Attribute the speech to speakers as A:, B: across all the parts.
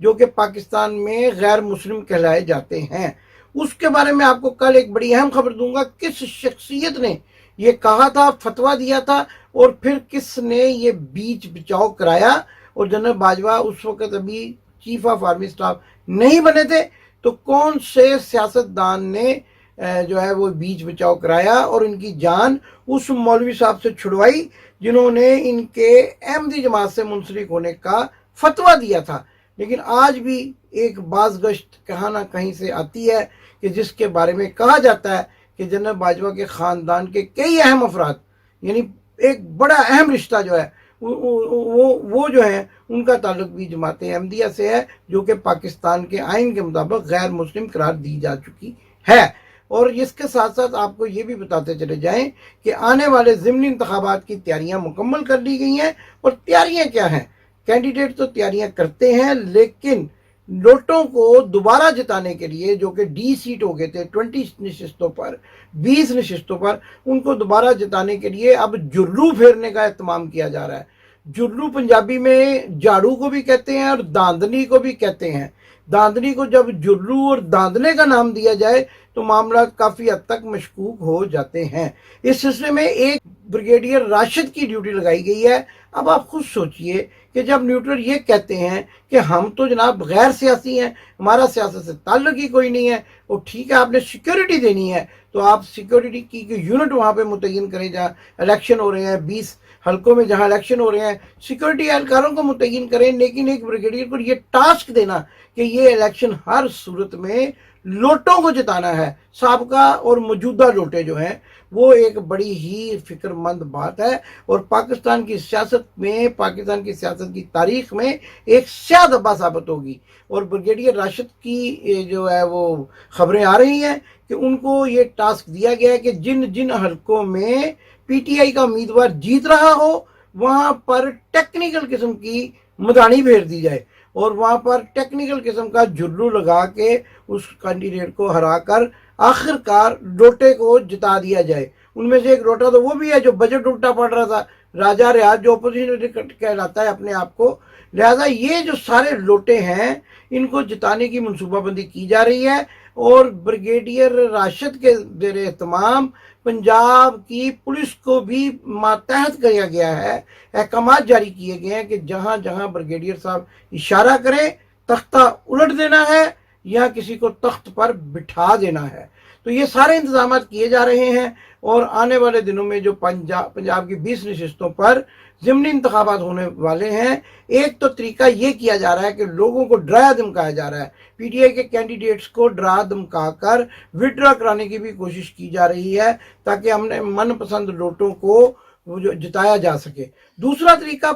A: جو کہ پاکستان میں غیر مسلم کہلائے جاتے ہیں۔ اس کے بارے میں آپ کو کل ایک بڑی اہم خبر دوں گا، کس شخصیت نے یہ کہا تھا، فتویٰ دیا تھا، اور پھر کس نے یہ بیچ بچاؤ کرایا۔ اور جنرل باجوہ اس وقت ابھی چیف آف آرمی اسٹاف نہیں بنے تھے، تو کون سے سیاستدان نے جو ہے وہ بیچ بچاؤ کرایا اور ان کی جان اس مولوی صاحب سے چھڑوائی جنہوں نے ان کے احمدی جماعت سے منسلک ہونے کا فتویٰ دیا تھا۔ لیکن آج بھی ایک باز گشت کہاں نہ کہیں سے آتی ہے کہ جس کے بارے میں کہا جاتا ہے کہ جنرل باجوہ کے خاندان کے کئی اہم افراد، یعنی ایک بڑا اہم رشتہ جو ہے وہ جو ہے ان کا تعلق بھی جماعت احمدیہ سے ہے، جو کہ پاکستان کے آئین کے مطابق غیر مسلم قرار دی جا چکی ہے۔ اور اس کے ساتھ ساتھ آپ کو یہ بھی بتاتے چلے جائیں کہ آنے والے ضمنی انتخابات کی تیاریاں مکمل کر لی گئی ہیں۔ اور تیاریاں کیا ہیں؟ کینڈیڈیٹ تو تیاریاں کرتے ہیں، لیکن نوٹوں کو دوبارہ جتانے کے لیے، جو کہ ڈی سیٹ ہو گئے تھے 20 نشستوں پر، 20 نشستوں پر، ان کو دوبارہ جتانے کے لیے اب جرلو پھیرنے کا اہتمام کیا جا رہا ہے۔ جرلو پنجابی میں جھاڑو کو بھی کہتے ہیں اور داندنی کو بھی کہتے ہیں۔ داندنی کو جب جرلو اور داندنے کا نام دیا جائے تو معاملات کافی حد تک مشکوک ہو جاتے ہیں۔ اس سلسلے میں ایک بریگیڈیئر راشد کی ڈیوٹی لگائی گئی ہے۔ اب آپ خود سوچئے کہ جب نیوٹرل یہ کہتے ہیں کہ ہم تو جناب غیر سیاسی ہیں، ہمارا سیاست سے تعلق ہی کوئی نہیں ہے، اور ٹھیک ہے آپ نے سیکیورٹی دینی ہے تو آپ سیکیورٹی کی یونٹ وہاں پہ متعین کریں جہاں الیکشن ہو رہے ہیں، 20 حلقوں میں جہاں الیکشن ہو رہے ہیں، سیکیورٹی اہلکاروں کو متعین کریں، لیکن ایک بریگیڈیئر کو یہ ٹاسک دینا کہ یہ الیکشن ہر صورت میں لوٹوں کو جتانا ہے، سابقہ اور موجودہ لوٹے جو ہیں، وہ ایک بڑی ہی فکر مند بات ہے، اور پاکستان کی سیاست میں، پاکستان کی سیاست کی تاریخ میں ایک سیاہ دھبا ثابت ہوگی۔ اور بریگیڈیئر راشد کی جو ہے وہ خبریں آ رہی ہیں کہ ان کو یہ ٹاسک دیا گیا ہے کہ جن جن حلقوں میں پی ٹی آئی کا امیدوار جیت رہا ہو وہاں پر ٹیکنیکل قسم کی مدانی بھیج دی جائے، اور وہاں پر ٹیکنیکل قسم کا جھلو لگا کے اس کینڈیڈیٹ کو ہرا کر آخر کار لوٹے کو جتا دیا جائے۔ ان میں سے ایک لوٹا تو وہ بھی ہے جو بجٹ الٹا پڑ رہا تھا، راجہ ریاض، جو اپوزیشن کہلاتا ہے اپنے آپ کو۔ لہذا یہ جو سارے لوٹے ہیں ان کو جتانے کی منصوبہ بندی کی جا رہی ہے، اور بریگیڈیئر راشد کے زیر اہتمام پنجاب کی پولیس کو بھی ماتحت کیا گیا ہے، احکامات جاری کیے گئے ہیں کہ جہاں جہاں بریگیڈیئر صاحب اشارہ کریں تختہ الٹ دینا ہے یا کسی کو تخت پر بٹھا دینا ہے۔ تو یہ سارے انتظامات کیے جا رہے ہیں، اور آنے والے دنوں میں جو پنجاب کی 20 نشستوں پر ضمنی انتخابات ہونے والے ہیں، ایک تو طریقہ یہ کیا جا رہا ہے کہ لوگوں کو ڈرایا دھمکایا جا رہا ہے، پی ٹی آئی کے کینڈیڈیٹس کو ڈرا دھمکا کر وڈرا کرانے کی بھی کوشش کی جا رہی ہے تاکہ ہم نے من پسند لوٹوں کو جتایا جا سکے۔ دوسرا طریقہ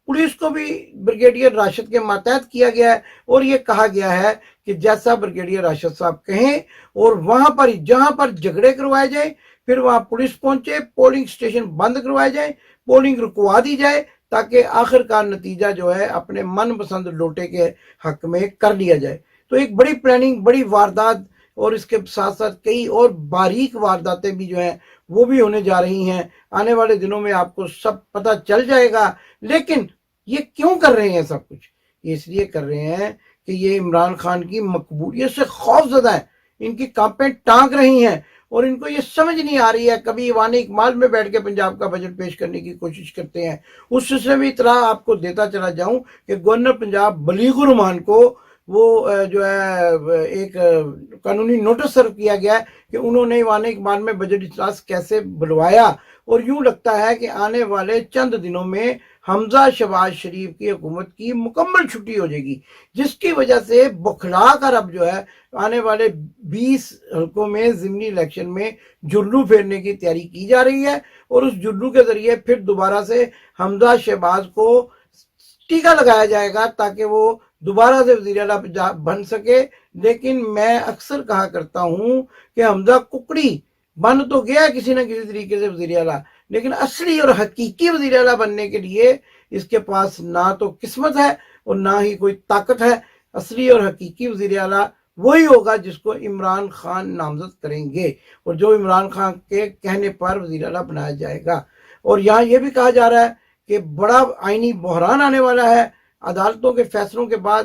A: پولیس کو بھی بریگیڈیئر راشد کے ماتحت کیا گیا ہے، اور یہ کہا گیا ہے کہ جیسا بریگیڈیئر راشد صاحب کہیں، اور وہاں پر جہاں پر جھگڑے کروائے جائیں پھر وہاں پولیس پہنچے، پولنگ سٹیشن بند کروائے جائیں، پولنگ رکوا دی جائے، تاکہ آخر کار نتیجہ جو ہے اپنے من پسند لوٹے کے حق میں کر لیا جائے۔ تو ایک بڑی پلاننگ، بڑی واردات، اور اس کے ساتھ ساتھ کئی اور باریک وارداتیں بھی جو ہیں وہ بھی ہونے جا رہی ہیں۔ آنے والے دنوں میں آپ کو سب پتہ چل جائے گا۔ لیکن یہ کیوں کر رہے ہیں سب کچھ؟ یہ اس لیے کر رہے ہیں کہ یہ عمران خان کی مقبولیت سے خوف زدہ ہیں، ان کی کانپیں ٹانک رہی ہیں، اور ان کو یہ سمجھ نہیں آ رہی ہے۔ کبھی ایوان اقمال میں بیٹھ کے پنجاب کا بجٹ پیش کرنے کی کوشش کرتے ہیں۔ اس سے بھی اطلاع آپ کو دیتا چلا جاؤں کہ گورنر پنجاب بلیغ الرحمان کو وہ جو ہے ایک قانونی نوٹس سرو کیا گیا ہے کہ انہوں نے ایوان اقمال میں بجٹ اجلاس کیسے بلوایا، اور یوں لگتا ہے کہ آنے والے چند دنوں میں حمزہ شہباز شریف کی حکومت کی مکمل چھٹی ہو جائے گی، جس کی وجہ سے بکھلا کر اب جو ہے آنے والے 20 حلقوں میں ضمنی الیکشن میں جھلو پھیرنے کی تیاری کی جا رہی ہے، اور اس جھلو کے ذریعے پھر دوبارہ سے حمزہ شہباز کو ٹیکہ لگایا جائے گا تاکہ وہ دوبارہ سے وزیر اعلیٰ بن سکے۔ لیکن میں اکثر کہا کرتا ہوں کہ حمزہ ککڑی بن تو گیا کسی نہ کسی طریقے سے وزیر اعلیٰ، لیکن اصلی اور حقیقی وزیر اعلیٰ بننے کے لیے اس کے پاس نہ تو قسمت ہے اور نہ ہی کوئی طاقت ہے۔ اصلی اور حقیقی وزیر اعلیٰ وہی ہوگا جس کو عمران خان نامزد کریں گے، اور جو عمران خان کے کہنے پر وزیر اعلیٰ بنایا جائے گا۔ اور یہاں یہ بھی کہا جا رہا ہے کہ بڑا آئینی بحران آنے والا ہے۔ عدالتوں کے فیصلوں کے بعد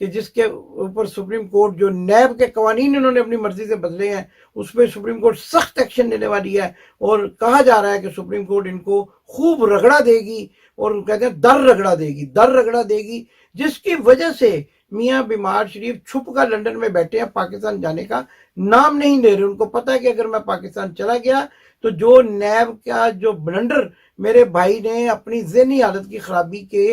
A: کہ جس کے اوپر سپریم کورٹ جو نیب کے قوانین انہوں نے اپنی مرضی سے بدلے ہیں اس پہ سپریم کورٹ سخت ایکشن لینے والی ہے، اور کہا جا رہا ہے کہ سپریم کورٹ ان کو خوب رگڑا دے گی، اور کہتے ہیں در رگڑا دے گی، جس کی وجہ سے میاں بیمار شریف چھپ کر لندن میں بیٹھے ہیں، پاکستان جانے کا نام نہیں لے رہے۔ ان کو پتہ ہے کہ اگر میں پاکستان چلا گیا تو جو نیب کا جو بلنڈر میرے بھائی نے اپنی ذہنی حالت کی خرابی کے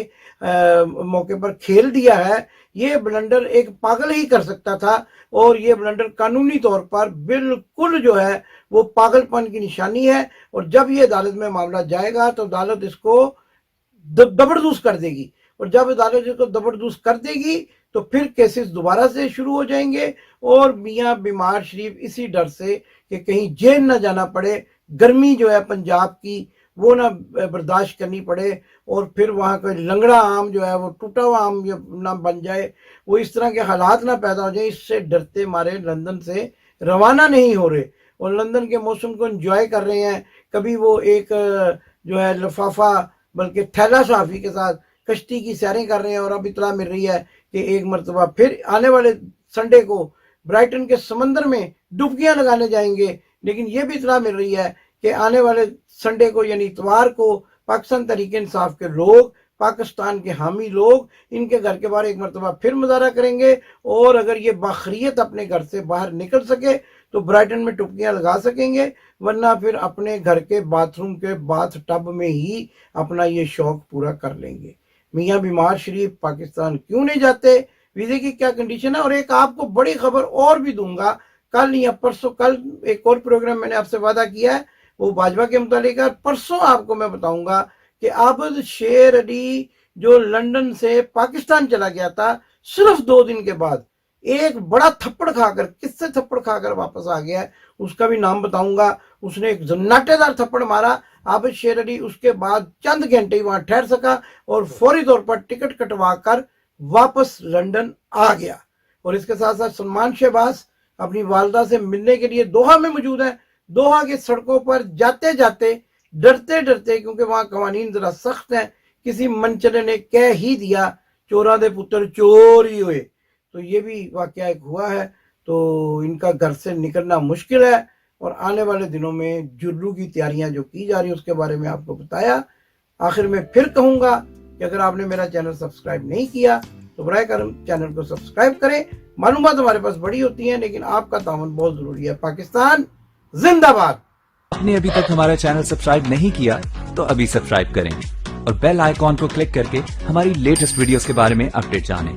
A: موقع پر کھیل دیا ہے، یہ بلنڈر ایک پاگل ہی کر سکتا تھا، اور یہ بلنڈر قانونی طور پر بالکل جو ہے وہ پاگل پن کی نشانی ہے، اور جب یہ عدالت میں معاملہ جائے گا تو عدالت اس کو دبردوز کر دے گی، اور جب عدالت اس کو دبردوز کر دے گی تو پھر کیسز دوبارہ سے شروع ہو جائیں گے، اور میاں بیمار شریف اسی ڈر سے کہ کہیں جیل نہ جانا پڑے، گرمی جو ہے پنجاب کی وہ نہ برداشت کرنی پڑے، اور پھر وہاں کا لنگڑا آم جو ہے وہ ٹوٹا ہوا آم نہ بن جائے، وہ اس طرح کے حالات نہ پیدا ہو جائیں، اس سے ڈرتے مارے لندن سے روانہ نہیں ہو رہے، اور لندن کے موسم کو انجوائے کر رہے ہیں۔ کبھی وہ ایک جو ہے لفافہ بلکہ تھیلا صحافی کے ساتھ کشتی کی سیریں کر رہے ہیں، اور اب اطلاع مل رہی ہے کہ ایک مرتبہ پھر آنے والے سنڈے کو برائٹن کے سمندر میں ڈبکیاں لگانے جائیں گے۔ لیکن یہ بھی اطلاع مل رہی ہے کہ آنے والے سنڈے کو یعنی اتوار کو پاکستان تحریک انصاف کے لوگ، پاکستان کے حامی لوگ ان کے گھر کے باہر ایک مرتبہ پھر مظاہرہ کریں گے، اور اگر یہ باخریت اپنے گھر سے باہر نکل سکے تو برائٹن میں ٹپکیاں لگا سکیں گے، ورنہ پھر اپنے گھر کے باتھ روم کے باتھ ٹب میں ہی اپنا یہ شوق پورا کر لیں گے۔ میاں بیمار شریف پاکستان کیوں نہیں جاتے، ویزے کی کیا کنڈیشن ہے، اور ایک آپ کو بڑی خبر اور بھی دوں گا کل یا پرسوں، کل ایک اور پروگرام میں نے آپ سے وعدہ کیا ہے وہ باجوہ کے متعلق ہے، پرسوں آپ کو میں بتاؤں گا کہ عابد شیر علی جو لندن سے پاکستان چلا گیا تھا، صرف 2 دن کے بعد ایک بڑا تھپڑ کھا کر، کس سے تھپڑ کھا کر واپس آ گیا ہے، اس کا بھی نام بتاؤں گا۔ اس نے ایک زناٹے دار تھپڑ مارا عابد شیر علی، اس کے بعد چند گھنٹے ہی وہاں ٹھہر سکا اور فوری طور پر ٹکٹ کٹوا کر واپس لندن آ گیا۔ اور اس کے ساتھ ساتھ سلمان شہباز اپنی والدہ سے ملنے کے لیے دوحہ میں موجود ہیں۔ دوحہ کی سڑکوں پر جاتے جاتے ڈرتے کیونکہ وہاں قوانین ذرا سخت ہیں، کسی منچلے نے کہہ ہی دیا چوراں دے پتر چور ہی ہوئے، تو یہ بھی واقعہ ایک ہوا ہے، تو ان کا گھر سے نکلنا مشکل ہے، اور آنے والے دنوں میں جلو کی تیاریاں جو کی جا رہی ہیں اس کے بارے میں آپ کو بتایا۔ آخر میں پھر کہوں گا کہ اگر آپ نے میرا چینل سبسکرائب نہیں کیا تو براہ کرم چینل کو سبسکرائب کریں۔ معلومات ہمارے پاس بڑی ہوتی ہیں لیکن آپ کا تعاون بہت ضروری ہے۔ پاکستان زندہ باد۔
B: آپ نے ابھی تک ہمارا چینل سبسکرائب نہیں کیا تو ابھی سبسکرائب کریں اور بیل آئیکن کو کلک کر کے ہماری لیٹسٹ ویڈیوز کے بارے میں اپڈیٹ جانیں۔